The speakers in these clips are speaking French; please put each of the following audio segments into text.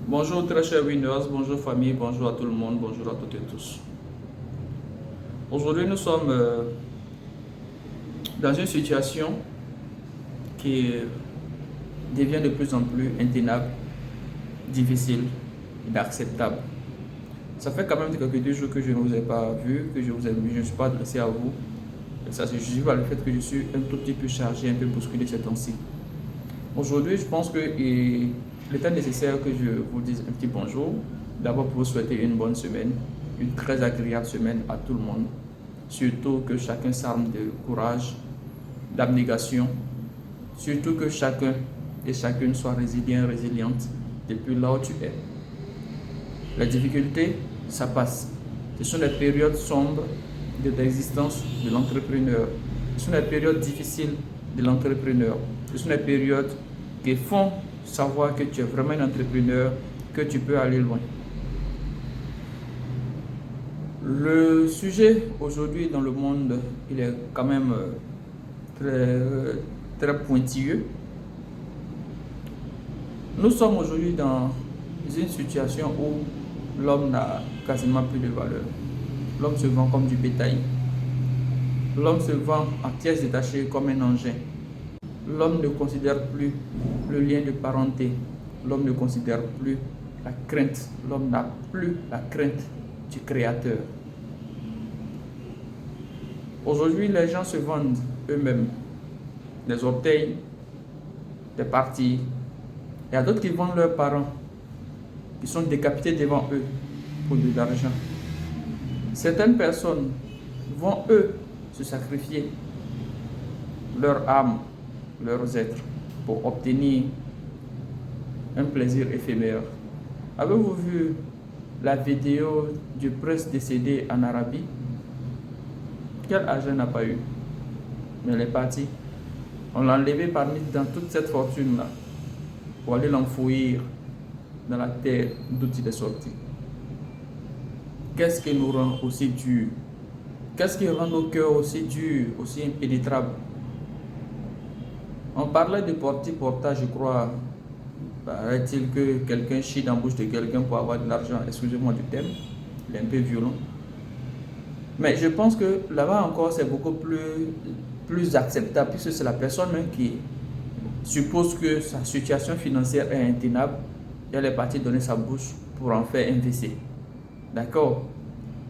Bonjour très chers winners, bonjour famille, bonjour à tout le monde, bonjour à toutes et tous. Aujourd'hui nous sommes dans une situation qui devient de plus en plus intenable, difficile, inacceptable. Ça fait quand même quelques jours que je ne vous ai pas vu, que je ne suis pas adressé à vous. Et ça se justifie par le fait que je suis un tout petit peu chargé, un peu bousculé ces temps-ci. Aujourd'hui, je pense qu'il est nécessaire que je vous dise un petit bonjour. D'abord pour vous souhaiter une bonne semaine, une très agréable semaine à tout le monde. Surtout que chacun s'arme de courage, d'abnégation. Surtout que chacun et chacune soit résilient, résiliente depuis là où tu es. Les difficultés, ça passe. Ce sont les périodes sombres de l'existence de l'entrepreneur. Ce sont les périodes difficiles de l'entrepreneur. Ce sont les périodes qui font savoir que tu es vraiment un entrepreneur, que tu peux aller loin. Le sujet aujourd'hui dans le monde, il est quand même très pointilleux. Nous sommes aujourd'hui dans une situation où l'homme n'a quasiment plus de valeur. L'homme se vend comme du bétail. L'homme se vend en pièces détachées comme un engin. L'homme ne considère plus le lien de parenté. L'homme ne considère plus la crainte. L'homme n'a plus la crainte du Créateur. Aujourd'hui, les gens se vendent eux-mêmes des orteils, des parties. Il y a d'autres qui vendent leurs parents, qui sont décapités devant eux pour de l'argent. Certaines personnes vont, eux, se sacrifier leur âme, leurs êtres, pour obtenir un plaisir éphémère. Avez-vous vu la vidéo du prince décédé en Arabie? Quel argent n'a pas eu? Mais il est parti. On l'a enlevé parmi dans toute cette fortune-là pour aller l'enfouir dans la terre d'où il est sorti. Qu'est-ce qui nous rend aussi durs? Qu'est-ce qui rend nos cœurs aussi durs, aussi impénétrables? On parlait de portage, je crois. Paraît-il que quelqu'un chie dans la bouche de quelqu'un pour avoir de l'argent? Excusez-moi du terme, il est un peu violent. Mais je pense que là-bas encore, c'est beaucoup plus acceptable, puisque c'est la personne même qui suppose que sa situation financière est intenable et elle est partie donner sa bouche pour en faire un WC. D'accord?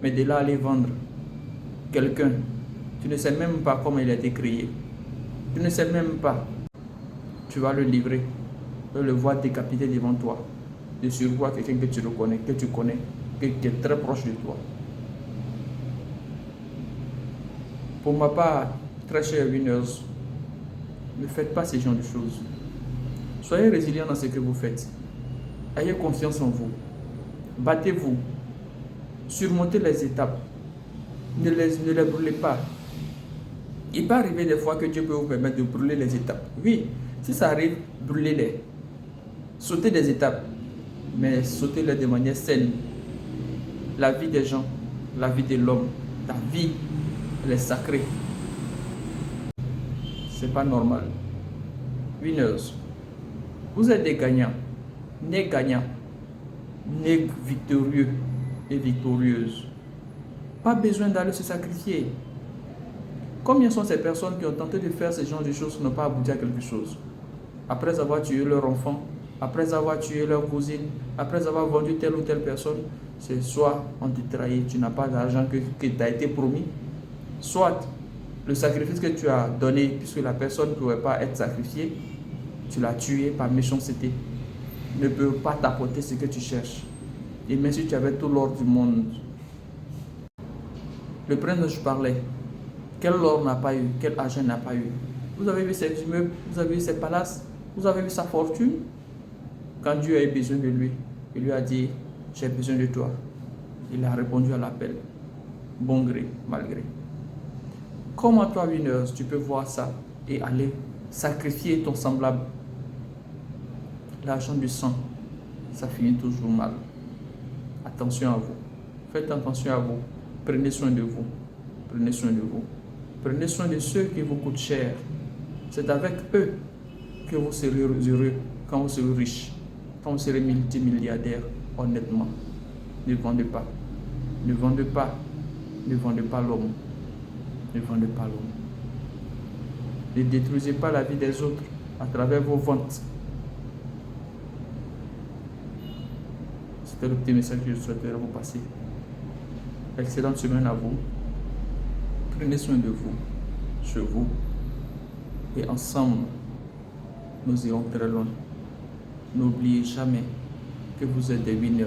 Mais de là aller vendre quelqu'un, tu ne sais même pas comment il a été créé. Tu ne sais même pas. Tu vas le livrer. Tu vas le voir décapité devant toi. De surcroît quelqu'un que tu reconnais, que tu connais, qui est très proche de toi. Pour ma part, très chers winners, ne faites pas ce genre de choses. Soyez résilients dans ce que vous faites. Ayez confiance en vous. Battez-vous. Surmontez les étapes. Ne les brûlez pas. Il peut arriver des fois que Dieu peut vous permettre de brûler les étapes. Oui, si ça arrive, brûlez-les. Sautez des étapes, mais sautez-les de manière saine. La vie des gens, la vie de l'homme, ta vie, elle est sacrée. C'est pas normal. Winners, vous êtes des gagnants, nés gagnants, nés victorieux et victorieuses. Pas besoin d'aller se sacrifier. Combien sont ces personnes qui ont tenté de faire ce genre de choses qui n'ont pas abouti à quelque chose? Après avoir tué leur enfant, après avoir tué leur cousine, après avoir vendu telle ou telle personne, c'est soit on te trahit, tu n'as pas d'argent que t'a été promis, soit le sacrifice que tu as donné, puisque la personne ne pouvait pas être sacrifiée, tu l'as tué par méchanceté, ne peut pas t'apporter ce que tu cherches. Et même si tu avais tout l'or du monde, le prince dont je parlais, quel or n'a pas eu, quel argent n'a pas eu? Vous avez vu ses immeubles, vous avez vu ses palaces, vous avez vu sa fortune. Quand Dieu a eu besoin de lui, il lui a dit, j'ai besoin de toi. Il a répondu à l'appel, bon gré, mal gré. Comment toi, winners, tu peux voir ça et aller sacrifier ton semblable? L'argent du sang, ça finit toujours mal. Attention à vous. Faites attention à vous. Prenez soin de vous. Prenez soin de vous. Prenez soin de ceux qui vous coûtent cher. C'est avec eux que vous serez heureux quand vous serez riche. quand vous serez multimilliardaire, honnêtement, ne vendez pas. Ne vendez pas. Ne vendez pas l'homme. Ne vendez pas l'homme. Ne détruisez pas la vie des autres à travers vos ventes. C'était le petit message que je souhaiterais vous passer. Excellente semaine à vous. Prenez soin de vous, sur vous. Et ensemble, nous irons très loin. N'oubliez jamais que vous êtes des winners.